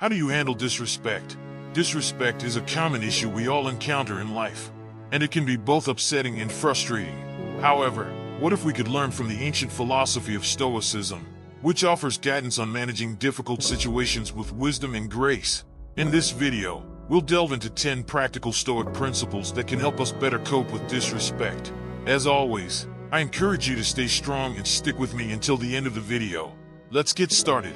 How do you handle disrespect? Disrespect is a common issue we all encounter in life, and it can be both upsetting and frustrating. However, what if we could learn from the ancient philosophy of Stoicism, which offers guidance on managing difficult situations with wisdom and grace? In this video, we'll delve into 10 practical Stoic principles that can help us better cope with disrespect. As always, I encourage you to stay strong and stick with me until the end of the video. Let's get started.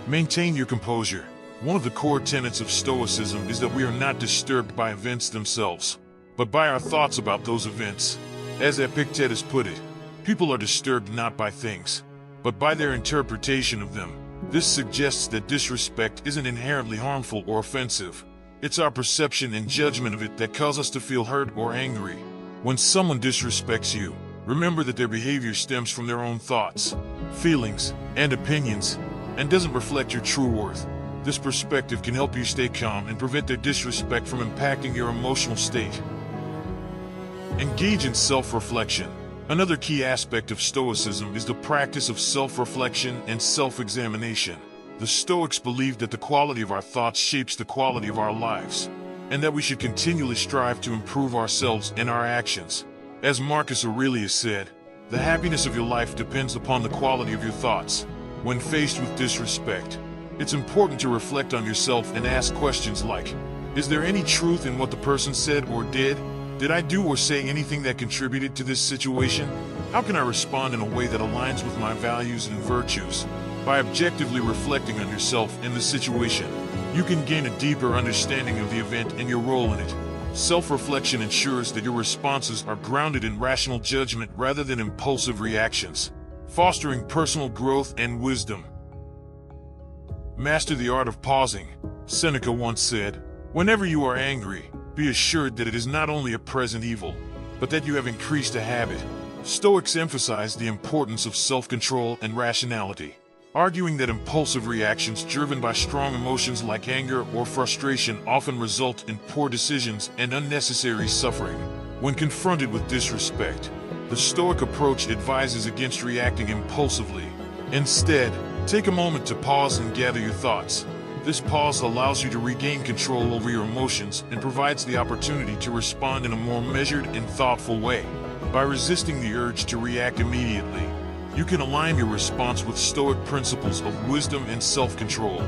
Maintain your composure. One of the core tenets of Stoicism is that we are not disturbed by events themselves, but by our thoughts about those events. As Epictetus put it, people are disturbed not by things, but by their interpretation of them. This suggests that disrespect isn't inherently harmful or offensive. It's our perception and judgment of it that cause us to feel hurt or angry. When someone disrespects you, remember that their behavior stems from their own thoughts, feelings, and opinions, and doesn't reflect your true worth. This perspective can help you stay calm and prevent their disrespect from impacting your emotional state. Engage in self-reflection. Another key aspect of Stoicism is the practice of self-reflection and self-examination. The Stoics believe that the quality of our thoughts shapes the quality of our lives, and that we should continually strive to improve ourselves and our actions. As Marcus Aurelius said, the happiness of your life depends upon the quality of your thoughts. When faced with disrespect, it's important to reflect on yourself and ask questions like, is there any truth in what the person said or did? Did I do or say anything that contributed to this situation? How can I respond in a way that aligns with my values and virtues? By objectively reflecting on yourself and the situation, you can gain a deeper understanding of the event and your role in it. Self-reflection ensures that your responses are grounded in rational judgment rather than impulsive reactions, fostering personal growth and wisdom. Master the art of pausing. Seneca once said, "Whenever you are angry, be assured that it is not only a present evil, but that you have increased a habit." Stoics emphasize the importance of self-control and rationality, arguing that impulsive reactions driven by strong emotions like anger or frustration often result in poor decisions and unnecessary suffering. When confronted with disrespect, the Stoic approach advises against reacting impulsively. Instead, take a moment to pause and gather your thoughts. This pause allows you to regain control over your emotions and provides the opportunity to respond in a more measured and thoughtful way. By resisting the urge to react immediately, you can align your response with Stoic principles of wisdom and self-control.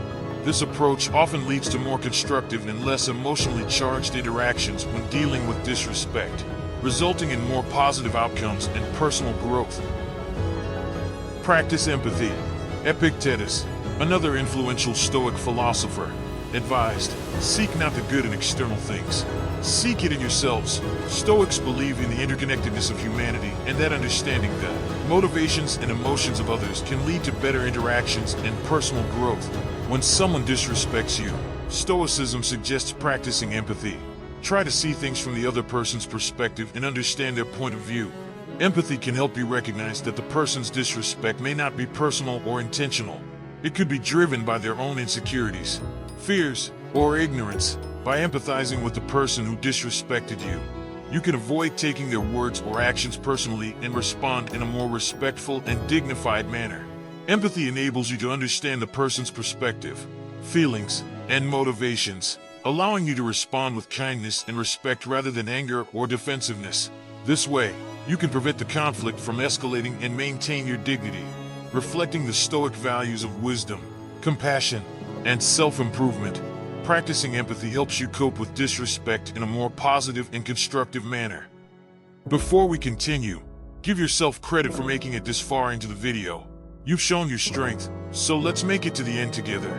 This approach often leads to more constructive and less emotionally charged interactions when dealing with disrespect, resulting in more positive outcomes and personal growth. Practice empathy. Epictetus, another influential Stoic philosopher, advised, "Seek not the good in external things. Seek it in yourselves." Stoics believe in the interconnectedness of humanity and that understanding the motivations and emotions of others can lead to better interactions and personal growth. When someone disrespects you, Stoicism suggests practicing empathy. Try to see things from the other person's perspective and understand their point of view. Empathy can help you recognize that the person's disrespect may not be personal or intentional. It could be driven by their own insecurities, fears, or ignorance. By empathizing with the person who disrespected you, you can avoid taking their words or actions personally and respond in a more respectful and dignified manner. Empathy enables you to understand the person's perspective, feelings, and motivations, allowing you to respond with kindness and respect rather than anger or defensiveness. This way, you can prevent the conflict from escalating and maintain your dignity, reflecting the Stoic values of wisdom, compassion, and self-improvement. Practicing empathy helps you cope with disrespect in a more positive and constructive manner. Before we continue, give yourself credit for making it this far into the video. You've shown your strength, so let's make it to the end together.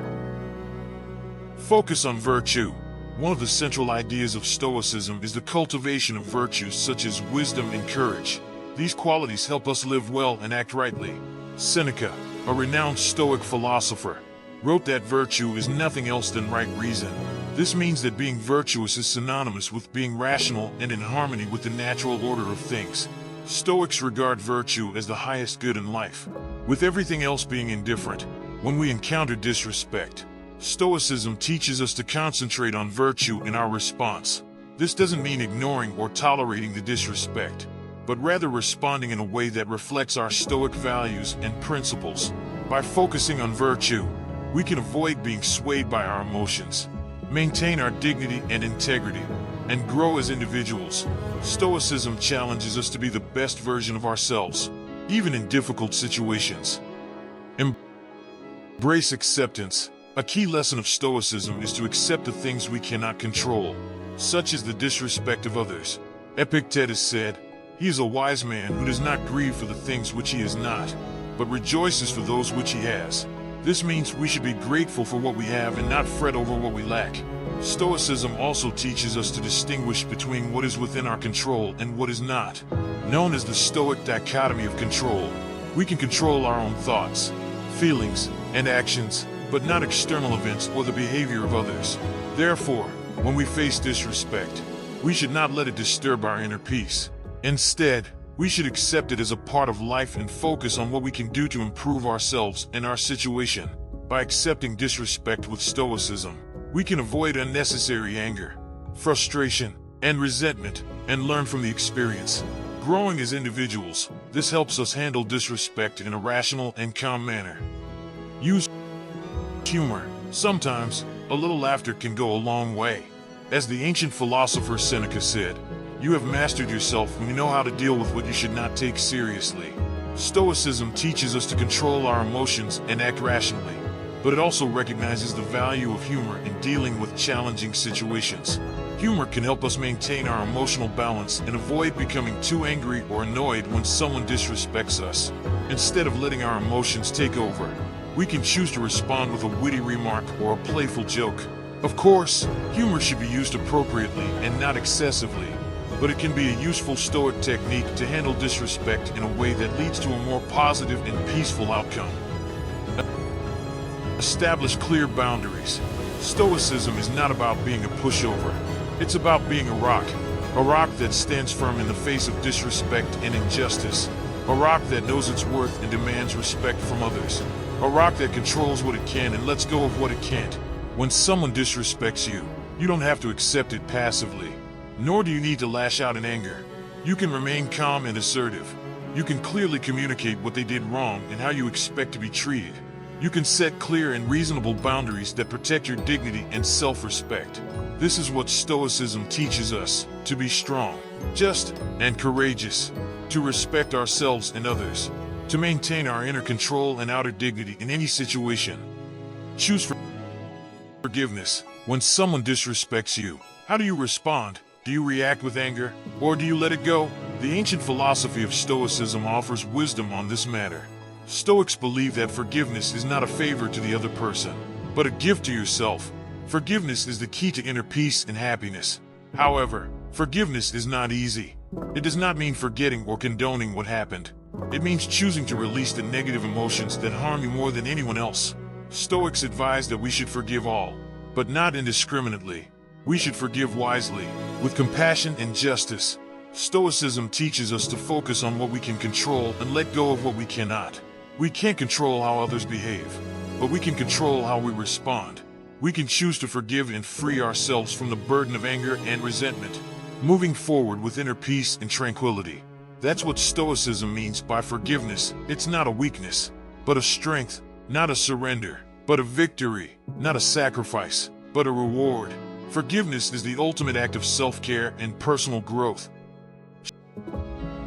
Focus on virtue. One of the central ideas of Stoicism is the cultivation of virtues such as wisdom and courage. These qualities help us live well and act rightly. Seneca, a renowned Stoic philosopher, wrote that virtue is nothing else than right reason. This means that being virtuous is synonymous with being rational and in harmony with the natural order of things. Stoics regard virtue as the highest good in life, with everything else being indifferent. When we encounter disrespect, Stoicism teaches us to concentrate on virtue in our response. This doesn't mean ignoring or tolerating the disrespect. but rather responding in a way that reflects our Stoic values and principles. By focusing on virtue, we can avoid being swayed by our emotions, maintain our dignity and integrity, and grow as individuals. Stoicism challenges us to be the best version of ourselves, even in difficult situations. Embrace acceptance. A key lesson of Stoicism is to accept the things we cannot control, such as the disrespect of others. Epictetus said, "He is a wise man who does not grieve for the things which he has not, but rejoices for those which he has." This means we should be grateful for what we have and not fret over what we lack. Stoicism also teaches us to distinguish between what is within our control and what is not. Known as the Stoic dichotomy of control, we can control our own thoughts, feelings, and actions, but not external events or the behavior of others. Therefore, when we face disrespect, we should not let it disturb our inner peace. Instead, we should accept it as a part of life and focus on what we can do to improve ourselves and our situation. By accepting disrespect with Stoicism, we can avoid unnecessary anger, frustration, and resentment, and learn from the experience. Growing as individuals, this helps us handle disrespect in a rational and calm manner. Use humor. Sometimes, a little laughter can go a long way. As the ancient philosopher Seneca said, "You have mastered yourself when you know how to deal with what you should not take seriously." Stoicism teaches us to control our emotions and act rationally, but it also recognizes the value of humor in dealing with challenging situations. Humor can help us maintain our emotional balance and avoid becoming too angry or annoyed when someone disrespects us. Instead of letting our emotions take over, we can choose to respond with a witty remark or a playful joke. Of course, humor should be used appropriately and not excessively, but it can be a useful Stoic technique to handle disrespect in a way that leads to a more positive and peaceful outcome. Establish clear boundaries. Stoicism is not about being a pushover. It's about being a rock that stands firm in the face of disrespect and injustice, a rock that knows its worth and demands respect from others, a rock that controls what it can and lets go of what it can't. When someone disrespects you, you don't have to accept it passively, nor do you need to lash out in anger. You can remain calm and assertive. You can clearly communicate what they did wrong and how you expect to be treated. You can set clear and reasonable boundaries that protect your dignity and self-respect. This is what Stoicism teaches us: to be strong, just, and courageous, to respect ourselves and others, to maintain our inner control and outer dignity in any situation. Choose forgiveness. When someone disrespects you, how do you respond? Do you react with anger, or do you let it go? The ancient philosophy of Stoicism offers wisdom on this matter. Stoics believe that forgiveness is not a favor to the other person, but a gift to yourself. Forgiveness is the key to inner peace and happiness. However, forgiveness is not easy. It does not mean forgetting or condoning what happened. It means choosing to release the negative emotions that harm you more than anyone else. Stoics advise that we should forgive all, but not indiscriminately. We should forgive wisely, with compassion and justice. Stoicism teaches us to focus on what we can control and let go of what we cannot. We can't control how others behave, but we can control how we respond. We can choose to forgive and free ourselves from the burden of anger and resentment, moving forward with inner peace and tranquility. That's what Stoicism means by forgiveness. It's not a weakness, but a strength, not a surrender, but a victory, not a sacrifice, but a reward. Forgiveness is the ultimate act of self-care and personal growth.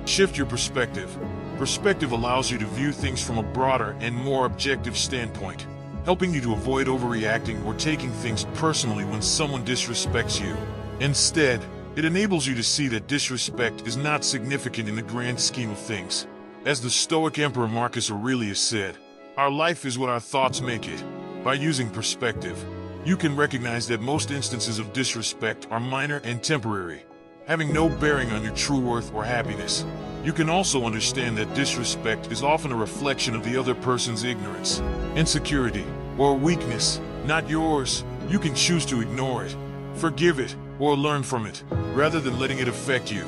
Shift your perspective. Perspective allows you to view things from a broader and more objective standpoint, helping you to avoid overreacting or taking things personally when someone disrespects you. Instead, it enables you to see that disrespect is not significant in the grand scheme of things. As the Stoic Emperor Marcus Aurelius said, "Our life is what our thoughts make it." By using perspective, you can recognize that most instances of disrespect are minor and temporary, having no bearing on your true worth or happiness. You can also understand that disrespect is often a reflection of the other person's ignorance, insecurity, or weakness, not yours. You can choose to ignore it, forgive it, or learn from it, rather than letting it affect you.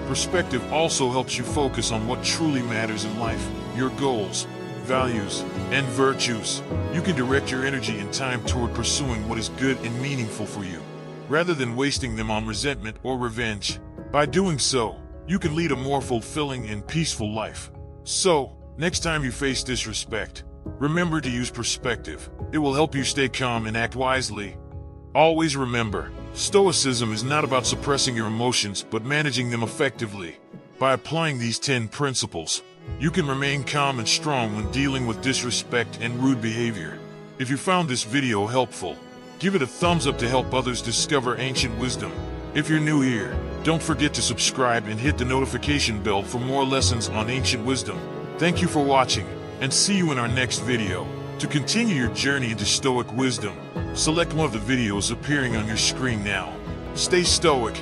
Perspective also helps you focus on what truly matters in life: your goals, values, and virtues. You can direct your energy and time toward pursuing what is good and meaningful for you, rather than wasting them on resentment or revenge. By doing so, you can lead a more fulfilling and peaceful life. So, next time you face disrespect, remember to use perspective. It will help you stay calm and act wisely. Always remember, Stoicism is not about suppressing your emotions but managing them effectively. By applying these 10 principles, you can remain calm and strong when dealing with disrespect and rude behavior. If you found this video helpful, give it a thumbs up to help others discover ancient wisdom. If you're new here, don't forget to subscribe and hit the notification bell for more lessons on ancient wisdom. Thank you for watching, and see you in our next video. To continue your journey into Stoic wisdom, select one of the videos appearing on your screen now. Stay stoic,